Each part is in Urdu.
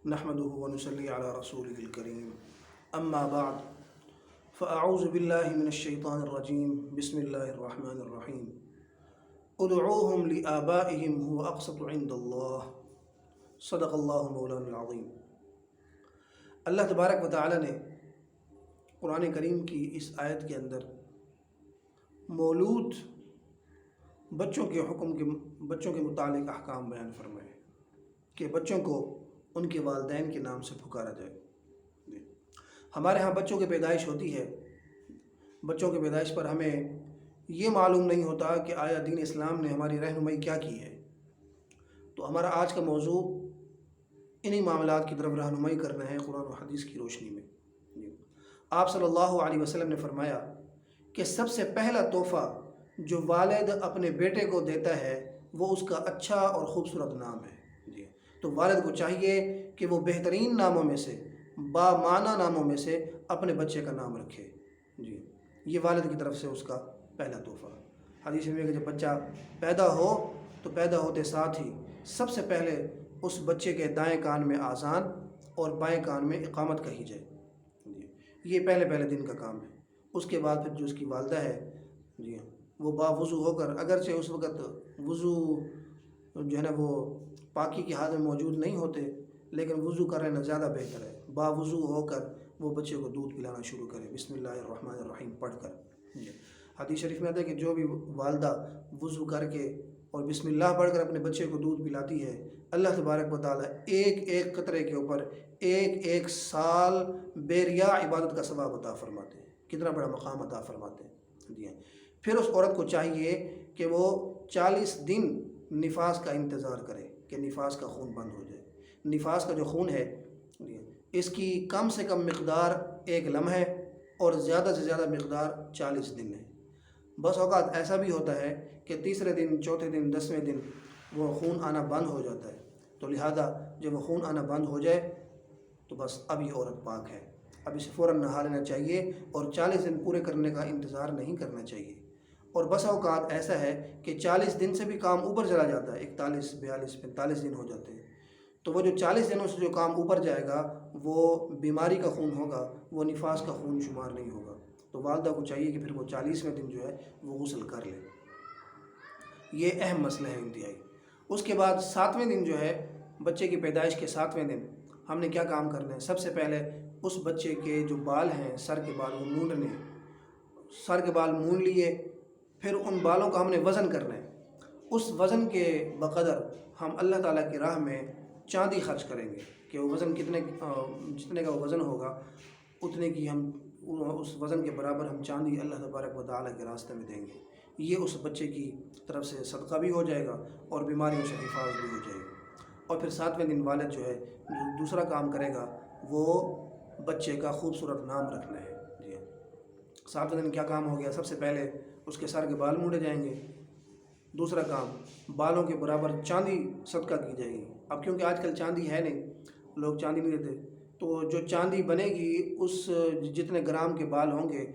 نحمده ونصلي على رسوله الكريم اما بعد فاعوذ بالله من الشيطان الرجيم بسم الله الرحمن الرحيم ادعوهم لآبائهم هو اقسط عند الله صدق اللہ مولانا العظیم۔ اللہ تبارک و تعالی نے قرآن کریم کی اس آیت کے اندر مولود بچوں کے متعلق احکام بیان فرمائے کہ بچوں کو ان کے والدین کے نام سے پکارا جائے۔ ہمارے ہاں بچوں کی پیدائش ہوتی ہے، بچوں کی پیدائش پر ہمیں یہ معلوم نہیں ہوتا کہ آیا دین اسلام نے ہماری رہنمائی کیا کی ہے۔ تو ہمارا آج کا موضوع انہی معاملات کی طرف رہنمائی کرنا ہے قرآن و حدیث کی روشنی میں۔ آپ صلی اللہ علیہ وسلم نے فرمایا کہ سب سے پہلا تحفہ جو والد اپنے بیٹے کو دیتا ہے وہ اس کا اچھا اور خوبصورت نام ہے۔ تو والد کو چاہیے کہ وہ بہترین ناموں میں سے، بامعنی ناموں میں سے اپنے بچے کا نام رکھے۔ یہ والد کی طرف سے اس کا پہلا تحفہ۔ حدیث میں کہ جب بچہ پیدا ہو تو پیدا ہوتے ساتھ ہی سب سے پہلے اس بچے کے دائیں کان میں آذان اور بائیں کان میں اقامت کہی جائے۔ یہ پہلے دن کا کام ہے۔ اس کے بعد پھر جو اس کی والدہ ہے وہ باوضو ہو کر، اگرچہ اس وقت وضو جو ہے نا وہ پاکی کے حال میں موجود نہیں ہوتے، لیکن وضو کر لینا زیادہ بہتر ہے۔ باوضو ہو کر وہ بچے کو دودھ پلانا شروع کرے بسم اللہ الرحمن الرحیم پڑھ کر۔ حدیث شریف میں آتا ہے کہ جو بھی والدہ وضو کر کے اور بسم اللہ پڑھ کر اپنے بچے کو دودھ پلاتی ہے، اللہ تبارک و تعالیٰ ایک ایک قطرے کے اوپر ایک سال بے ریا عبادت کا ثواب عطا فرماتے ہیں۔ کتنا بڑا مقام عطا فرماتے ہیں۔ پھر اس عورت کو چاہیے کہ وہ 40 دن نفاس کا انتظار کرے کہ نفاس کا خون بند ہو جائے۔ نفاس کا جو خون ہے اس کی کم سے کم مقدار 1 لمحہ اور زیادہ سے زیادہ مقدار 40 دن ہے۔ بس اوقات ایسا بھی ہوتا ہے کہ تیسرے دن، چوتھے دن، 10ویں دن وہ خون آنا بند ہو جاتا ہے۔ تو لہذا جب وہ خون آنا بند ہو جائے تو بس اب یہ عورت پاک ہے، اب اسے فوراً نہا لینا چاہیے اور 40 دن پورے کرنے کا انتظار نہیں کرنا چاہیے۔ اور بس اوقات ایسا ہے کہ 40 دن سے بھی کام اوپر چلا جاتا ہے، 41، 42، 45 دن ہو جاتے ہیں۔ تو وہ جو 40 دنوں سے جو کام اوپر جائے گا وہ بیماری کا خون ہوگا، وہ نفاس کا خون شمار نہیں ہوگا۔ تو والدہ کو چاہیے کہ پھر وہ 40ویں دن جو ہے وہ غسل کر لے۔ یہ اہم مسئلہ ہے انتہائی۔ اس کے بعد 7ویں دن جو ہے، بچے کی پیدائش کے 7ویں دن ہم نے کیا کام کرنا ہے؟ سب سے پہلے اس بچے کے جو بال ہیں، سر کے بال، وہ مونڈنے ہیں۔ سر کے بال مونڈ لیے، پھر ان بالوں کا ہم نے وزن کرنا ہے۔ اس وزن کے بقدر ہم اللہ تعالیٰ کی راہ میں چاندی خرچ کریں گے کہ وہ وزن جتنے کا وہ وزن ہوگا اتنے کی ہم اس وزن کے برابر ہم چاندی اللہ تبارک و تعالیٰ کے راستے میں دیں گے۔ یہ اس بچے کی طرف سے صدقہ بھی ہو جائے گا اور بیماریوں سے حفاظت بھی ہو جائے گا۔ اور پھر 7ویں دن والد جو ہے جو دوسرا کام کرے گا وہ بچے کا خوبصورت نام رکھنا ہے۔ 7ویں دن کیا کام ہو گیا؟ سب سے پہلے اس کے سر کے بال مونڈے جائیں گے۔ دوسرا کام، بالوں کے برابر چاندی صدقہ کی جائے گی۔ اب کیونکہ آج کل چاندی ہے نہیں، لوگ چاندی نہیں دیتے، تو جو چاندی بنے گی اس جتنے گرام کے بال ہوں گے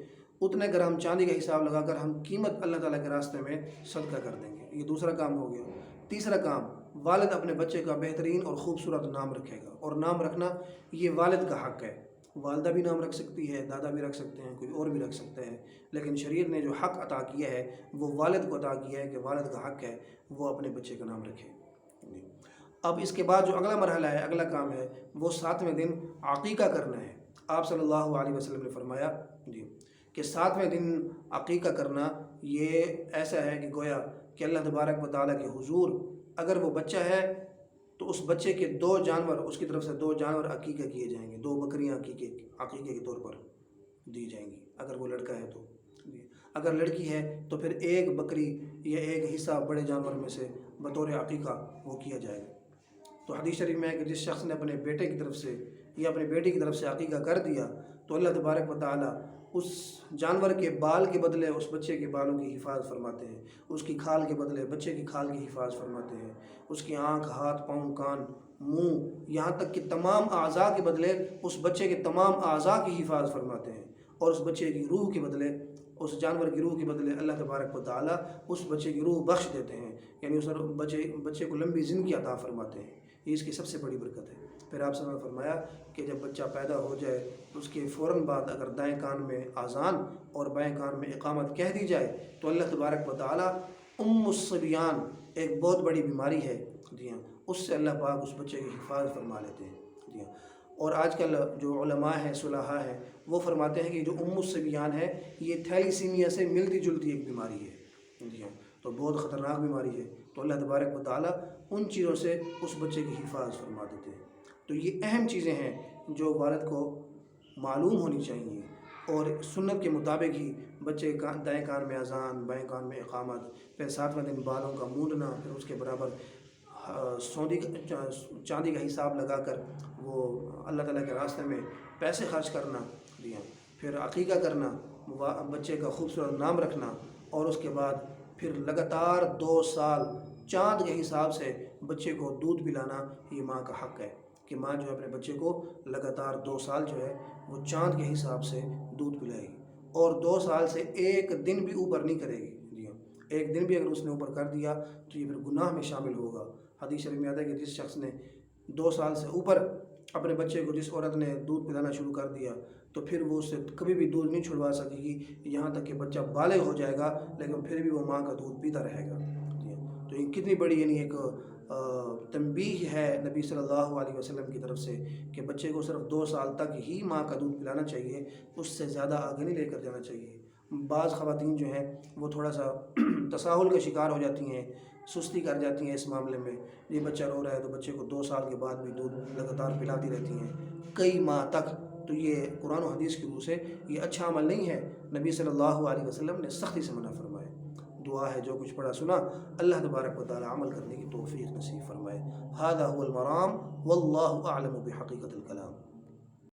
اتنے گرام چاندی کا حساب لگا کر ہم قیمت اللہ تعالیٰ کے راستے میں صدقہ کر دیں گے۔ یہ دوسرا کام ہو گیا۔ تیسرا کام، والد اپنے بچے کا بہترین اور خوبصورت نام رکھے گا، اور نام رکھنا یہ والد کا حق ہے۔ والدہ بھی نام رکھ سکتی ہے، دادا بھی رکھ سکتے ہیں، کوئی اور بھی رکھ سکتا ہے، لیکن شریعت نے جو حق عطا کیا ہے وہ والد کو عطا کیا ہے کہ والد کا حق ہے وہ اپنے بچے کا نام رکھے۔ اب اس کے بعد جو اگلا مرحلہ ہے، اگلا کام ہے، وہ 7ویں دن عقیقہ کرنا ہے۔ آپ صلی اللہ علیہ وسلم نے فرمایا کہ 7ویں دن عقیقہ کرنا یہ ایسا ہے کہ گویا کہ اللہ تبارک و تعالیٰ کے حضور اگر وہ بچہ ہے تو اس بچے کے 2 جانور، اس کی طرف سے 2 جانور عقیقہ کیے جائیں گے، 2 بکریاں عقیقے کے طور پر دی جائیں گی اگر وہ لڑکا ہے تو۔ اگر لڑکی ہے تو پھر 1 بکری یا 1 حصہ بڑے جانور میں سے بطور عقیقہ وہ کیا جائے گا۔ تو حدیث شریف میں ہے کہ جس شخص نے اپنے بیٹے کی طرف سے یا اپنی بیٹی کی طرف سے عقیقہ کر دیا تو اللہ تبارک و تعالیٰ اس جانور کے بال کے بدلے اس بچے کے بالوں کی حفاظت فرماتے ہیں، اس کی کھال کے بدلے بچے کی کھال کی حفاظت فرماتے ہیں، اس کی آنکھ، ہاتھ، پاؤں، کان، منہ، یہاں تک کہ تمام اعضاء کے بدلے اس بچے کے تمام اعضاء کی حفاظت فرماتے ہیں، اور اس بچے کی روح کے بدلے، اس جانور کی روح کے بدلے اللہ تبارک و تعالیٰ اس بچے کی روح بخش دیتے ہیں، یعنی اس بچے کو لمبی زندگی عطا فرماتے ہیں۔ یہ اس کی سب سے بڑی برکت ہے۔ پھر آپ نے فرمایا کہ جب بچہ پیدا ہو جائے تو اس کے فوراً بعد اگر دائیں کان میں اذان اور بائیں کان میں اقامت کہہ دی جائے تو اللہ تبارک و تعالیٰ الصبیان ایک بہت بڑی بیماری ہے جی ہاں، اس سے اللہ پاک اس بچے کی حفاظت فرما لیتے ہیں جی ہاں۔ اور آج کل جو علماء ہیں صلحاء ہیں وہ فرماتے ہیں کہ جو الصبیان ہے یہ تھیلیسیمیا سے ملتی جلتی ایک بیماری ہے جی ہاں، تو بہت خطرناک بیماری ہے، تو اللہ تبارک و تعالیٰ ان چیزوں سے اس بچے کی حفاظت فرما دیتے ہیں۔ تو یہ اہم چیزیں ہیں جو والد کو معلوم ہونی چاہیے، اور سنت کے مطابق ہی بچے کا دائیں کان میں اذان، بائیں کان میں اقامت، پھر 7ویں دن بالوں کا مونڈنا، پھر اس کے برابر چاندی کا حساب لگا کر وہ اللہ تعالیٰ کے راستے میں پیسے خرچ کرنا جی ہاں، پھر عقیقہ کرنا، بچے کا خوبصورت نام رکھنا، اور اس کے بعد پھر لگاتار 2 سال چاند کے حساب سے بچے کو دودھ پلانا، یہ ماں کا حق ہے کہ ماں جو ہے اپنے بچے کو لگاتار 2 سال جو ہے وہ چاند کے حساب سے دودھ پلائے گی، اور 2 سال سے 1 دن بھی اوپر نہیں کرے گی جی ہاں، 1 دن بھی اگر اس نے اوپر کر دیا تو یہ پھر گناہ میں شامل ہوگا۔ حدیث شریف میں آتا ہے کہ جس شخص نے 2 سال سے اوپر اپنے بچے کو، جس عورت نے دودھ پلانا شروع کر دیا تو پھر وہ اس سے کبھی بھی دودھ نہیں چھڑوا سکے گی یہاں تک کہ بچہ بالغ ہو جائے گا، لیکن پھر بھی وہ ماں کا دودھ پیتا رہے گا جی ہاں۔ تو یہ کتنی بڑی یعنی ایک تنبیہ ہے نبی صلی اللہ علیہ وسلم کی طرف سے کہ بچے کو صرف 2 سال تک ہی ماں کا دودھ پلانا چاہیے، اس سے زیادہ آگے نہیں لے کر جانا چاہیے۔ بعض خواتین جو ہیں وہ تھوڑا سا تساہل کا شکار ہو جاتی ہیں، سستی کر جاتی ہیں اس معاملے میں، یہ بچہ رو رہا ہے تو بچے کو 2 سال کے بعد بھی دودھ لگاتار پلاتی رہتی ہیں کئی ماہ تک، تو یہ قرآن و حدیث کی روح سے یہ اچھا عمل نہیں ہے، نبی صلی اللہ علیہ وسلم نے سختی سے منع فرمایا۔ دعا ہے جو کچھ پڑھا سنا اللہ تبارک و تعالی عمل کرنے کی توفیق نصیب فرمائے۔ ھذا هو المرام واللہ اعلم بحقیقت الکلام۔